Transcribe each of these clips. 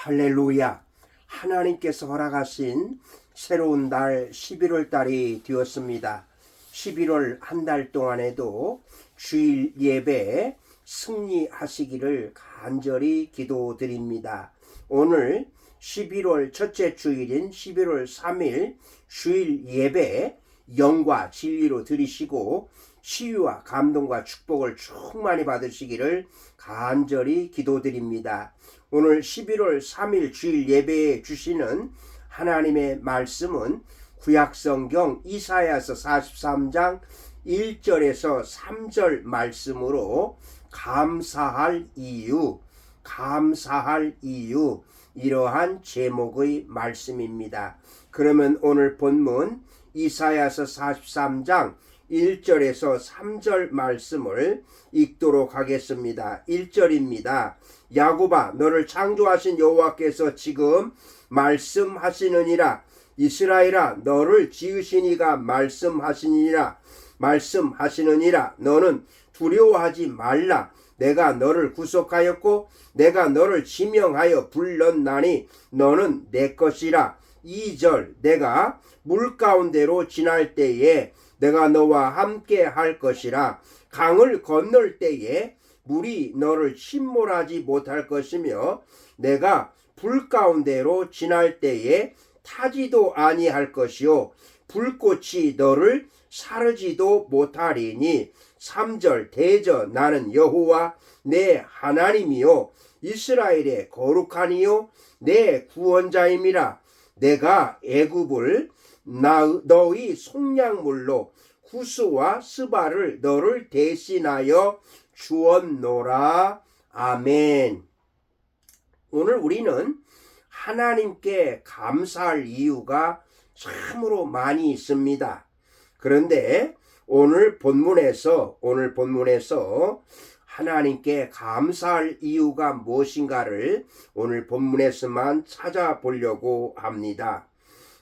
할렐루야. 하나님께서 허락하신 새로운 달 11월 달이 되었습니다. 11월 한 달 동안에도 주일 예배에 승리하시기를 간절히 기도드립니다. 오늘 11월 첫째 주일인 11월 3일 주일 예배에 영과 진리로 들으시고 치유와 감동과 축복을 충만히 받으시기를 간절히 기도드립니다. 오늘 11월 3일 주일 예배에 주시는 하나님의 말씀은 구약성경 이사야서 43장 1절에서 3절 말씀으로 감사할 이유 이러한 제목의 말씀입니다. 그러면 오늘 본문 이사야서 43장 1절에서 3절 말씀을 읽도록 하겠습니다. 1절입니다. 야곱아, 너를 창조하신 여호와께서 지금 말씀하시느니라. 이스라엘아, 너를 지으신 이가 말씀하시느니라. 너는 두려워하지 말라. 내가 너를 구속하였고 내가 너를 지명하여 불렀나니 너는 내 것이라. 2절, 내가 물 가운데로 지날 때에 내가 너와 함께 할 것이라. 강을 건널 때에 물이 너를 침몰하지 못할 것이며 내가 불 가운데로 지날 때에 타지도 아니할 것이요 불꽃이 너를 사르지도 못하리니. 3절, 대저 나는 여호와 내 하나님이요 이스라엘의 거룩하니요 내 구원자임이라. 내가 애굽을 너희 속량물로 구스와 스바를 너를 대신하여 주었노라. 아멘. 오늘 우리는 하나님께 감사할 이유가 참으로 많이 있습니다. 그런데 오늘 본문에서 하나님께 감사할 이유가 무엇인가를 오늘 본문에서만 찾아보려고 합니다.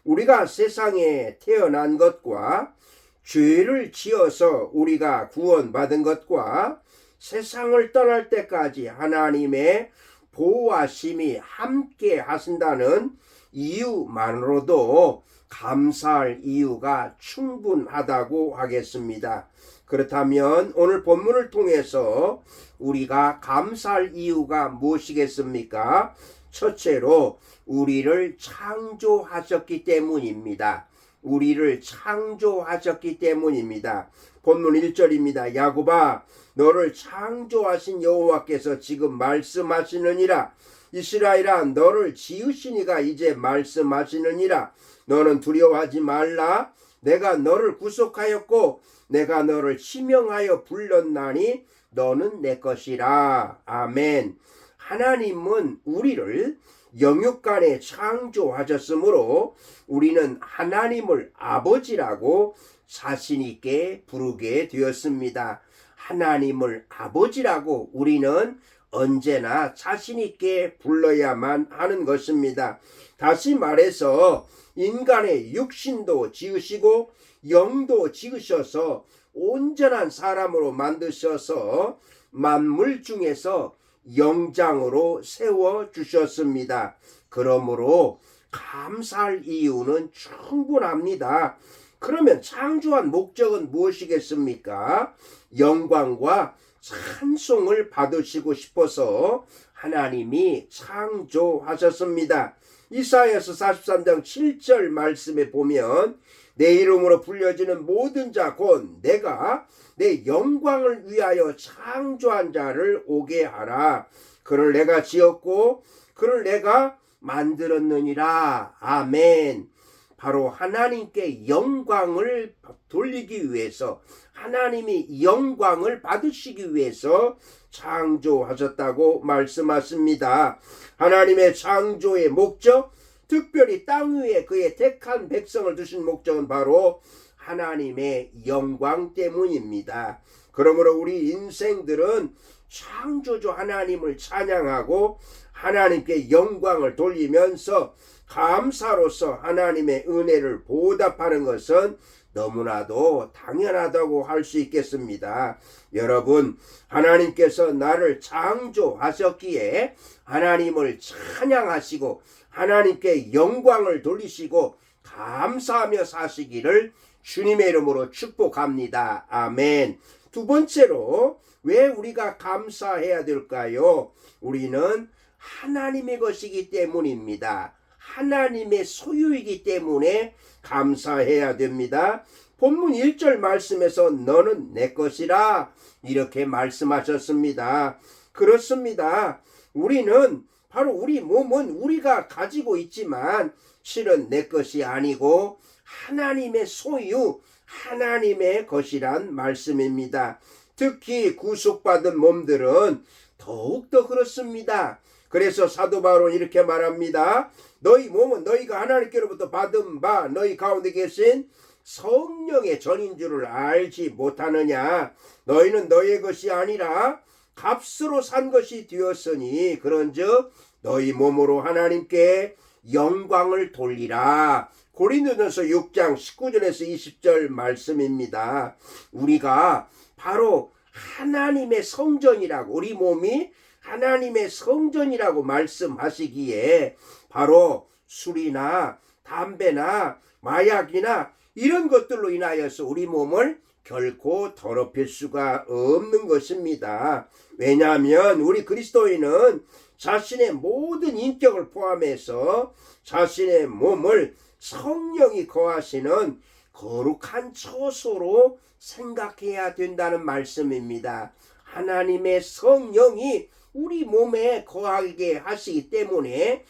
우리가 세상에 태어난 것과 죄를 지어서 우리가 구원받은 것과 세상을 떠날 때까지 하나님의 보호하심이 함께 하신다는 이유만으로도 감사할 이유가 충분하다고 하겠습니다. 그렇다면 오늘 본문을 통해서 우리가 감사할 이유가 무엇이겠습니까? 첫째로 우리를 창조하셨기 때문입니다. 본문 1절입니다. 야곱아, 너를 창조하신 여호와께서 지금 말씀하시느니라. 이스라엘아, 너를 지으신 이가 이제 말씀하시느니라. 너는 두려워하지 말라. 내가 너를 구속하였고 내가 너를 지명하여 불렀나니 너는 내 것이라. 아멘. 하나님은 우리를 영육간에 창조하셨으므로 우리는 하나님을 아버지라고 자신있게 부르게 되었습니다. 하나님을 아버지라고 우리는 언제나 자신있게 불러야만 하는 것입니다. 다시 말해서 인간의 육신도 지으시고 영도 지으셔서 온전한 사람으로 만드셔서 만물 중에서 영장으로 세워주셨습니다. 그러므로 감사할 이유는 충분합니다. 그러면 창조한 목적은 무엇이겠습니까? 영광과 찬송을 받으시고 싶어서 하나님이 창조하셨습니다. 이사야서 43장 7절 말씀에 보면 내 이름으로 불려지는 모든 자 곧 내가 내 영광을 위하여 창조한 자를 오게 하라. 그를 내가 지었고 그를 내가 만들었느니라. 아멘. 바로 하나님께 영광을 돌리기 위해서, 하나님이 영광을 받으시기 위해서 창조하셨다고 말씀하십니다. 하나님의 창조의 목적, 특별히 땅 위에 그의 택한 백성을 두신 목적은 바로 하나님의 영광 때문입니다. 그러므로 우리 인생들은 창조주 하나님을 찬양하고 하나님께 영광을 돌리면서 감사로서 하나님의 은혜를 보답하는 것은 너무나도 당연하다고 할 수 있겠습니다. 여러분, 하나님께서 나를 창조하셨기에 하나님을 찬양하시고 하나님께 영광을 돌리시고 감사하며 사시기를 주님의 이름으로 축복합니다. 아멘. 두 번째로 왜 우리가 감사해야 될까요? 우리는 하나님의 것이기 때문입니다. 하나님의 소유이기 때문에 감사해야 됩니다. 본문 1절 말씀에서 너는 내 것이라 이렇게 말씀하셨습니다. 그렇습니다. 우리는 바로 우리 몸은 우리가 가지고 있지만 실은 내 것이 아니고 하나님의 소유, 하나님의 것이란 말씀입니다. 특히 구속받은 몸들은 더욱더 그렇습니다. 그래서 사도 바울은 이렇게 말합니다. 너희 몸은 너희가 하나님께로부터 받은 바 너희 가운데 계신 성령의 전인 줄을 알지 못하느냐. 너희는 너희의 것이 아니라 값으로 산 것이 되었으니 그런즉 너희 몸으로 하나님께 영광을 돌리라. 고린도전서 6장 19절에서 20절 말씀입니다. 우리가 바로 하나님의 성전이라고, 우리 몸이 하나님의 성전이라고 말씀하시기에 바로 술이나 담배나 마약이나 이런 것들로 인하여서 우리 몸을 결코 더럽힐 수가 없는 것입니다. 왜냐하면 우리 그리스도인은 자신의 모든 인격을 포함해서 자신의 몸을 성령이 거하시는 거룩한 처소로 생각해야 된다는 말씀입니다. 하나님의 성령이 우리 몸에 거하게 하기 때문에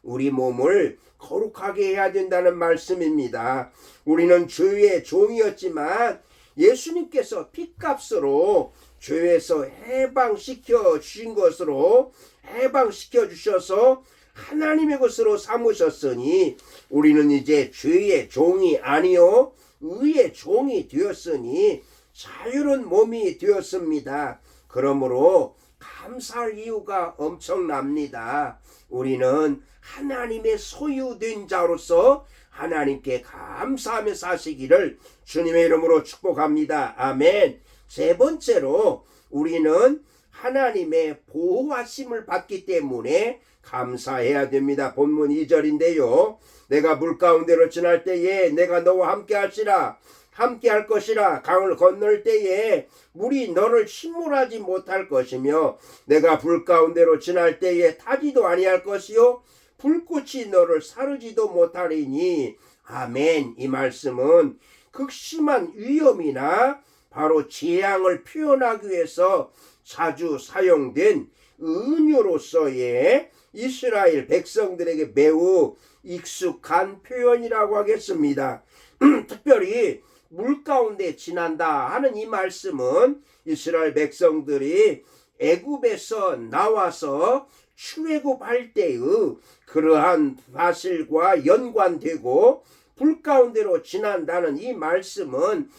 우리 몸을 거룩하게 해야 된다는 말씀입니다. 우리는 죄의 종이었지만 예수님께서 핏값으로 죄에서 해방시켜 주신 것으로 해방시켜 주셔서 하나님의 것으로 삼으셨으니 우리는 이제 죄의 종이 아니요 의의 종이 되었으니 자유로운 몸이 되었습니다. 그러므로 감사할 이유가 엄청납니다. 우리는 하나님의 소유된 자로서 하나님께 감사하며 사시기를 주님의 이름으로 축복합니다. 아멘. 세 번째로 우리는 하나님의 보호하심을 받기 때문에 감사해야 됩니다. 본문 2절인데요. 내가 물 가운데로 지날 때에 내가 너와 함께 하시라. 함께 할 것이라. 강을 건널 때에 물이 너를 침몰하지 못할 것이며 내가 불 가운데로 지날 때에 타지도 아니할 것이요 불꽃이 너를 사르지도 못하리니. 아멘. 이 말씀은 극심한 위험이나 바로 재앙을 표현하기 위해서 자주 사용된 은유로서의 이스라엘 백성들에게 매우 익숙한 표현이라고 하겠습니다. 특별히 물 가운데 지난다 하는 이 말씀은 이스라엘 백성들이 애굽에서 나와서 출애굽할 때의 그러한 사실과 연관되고 불 가운데로 지난다는 이 말씀은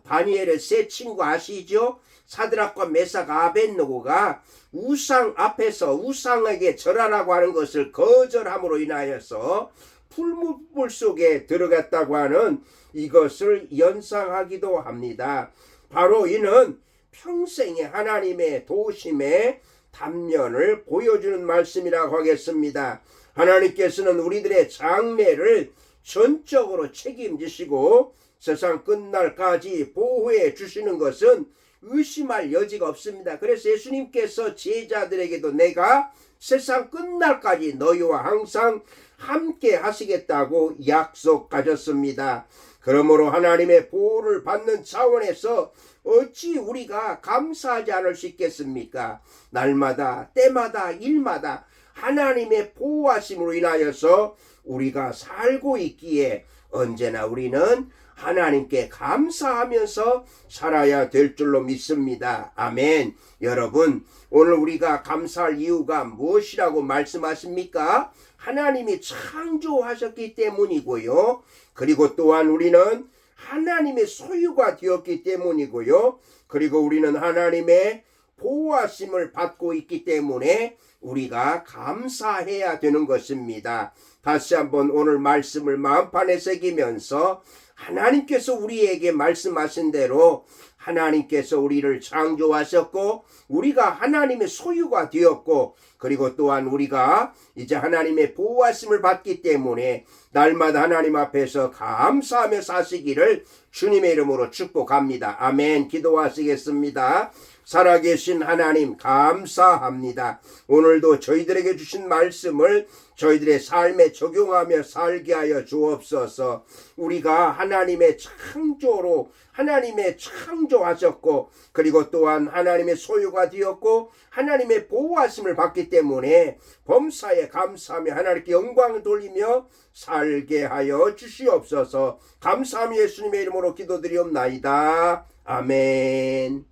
다니엘의 세 친구 아시죠? 사드락과 메삭 아벳느고가 우상 앞에서 우상에게 절하라고 하는 것을 거절함으로 인하여서 풀무불 속에 들어갔다고 하는 이것을 연상하기도 합니다. 바로 이는 평생의 하나님의 도우심의 단면을 보여주는 말씀이라고 하겠습니다. 하나님께서는 우리들의 장래를 전적으로 책임지시고 세상 끝날까지 보호해 주시는 것은 의심할 여지가 없습니다. 그래서 예수님께서 제자들에게도 내가 세상 끝날까지 너희와 항상 함께 하시겠다고 약속하셨습니다. 그러므로 하나님의 보호를 받는 차원에서 어찌 우리가 감사하지 않을 수 있겠습니까? 날마다 때마다 일마다 하나님의 보호하심으로 인하여서 우리가 살고 있기에 언제나 우리는 하나님께 감사하면서 살아야 될 줄로 믿습니다. 아멘. 여러분, 오늘 우리가 감사할 이유가 무엇이라고 말씀하십니까? 하나님이 창조하셨기 때문이고요. 그리고 또한 우리는 하나님의 소유가 되었기 때문이고요. 그리고 우리는 하나님의 보호하심을 받고 있기 때문에 우리가 감사해야 되는 것입니다. 다시 한번 오늘 말씀을 마음판에 새기면서 하나님께서 우리에게 말씀하신 대로 하나님께서 우리를 창조하셨고 우리가 하나님의 소유가 되었고 그리고 또한 우리가 이제 하나님의 보호하심을 받기 때문에 날마다 하나님 앞에서 감사하며 사시기를 주님의 이름으로 축복합니다. 아멘. 기도하시겠습니다. 살아계신 하나님 감사합니다. 오늘도 저희들에게 주신 말씀을 저희들의 삶에 적용하며 살게 하여 주옵소서. 우리가 하나님의 창조로 하나님의 창조하셨고 그리고 또한 하나님의 소유가 되었고 하나님의 보호하심을 받기 때문에 범사에 감사하며 하나님께 영광을 돌리며 살게 하여 주시옵소서. 감사하며 예수님의 이름으로 기도드리옵나이다. 아멘.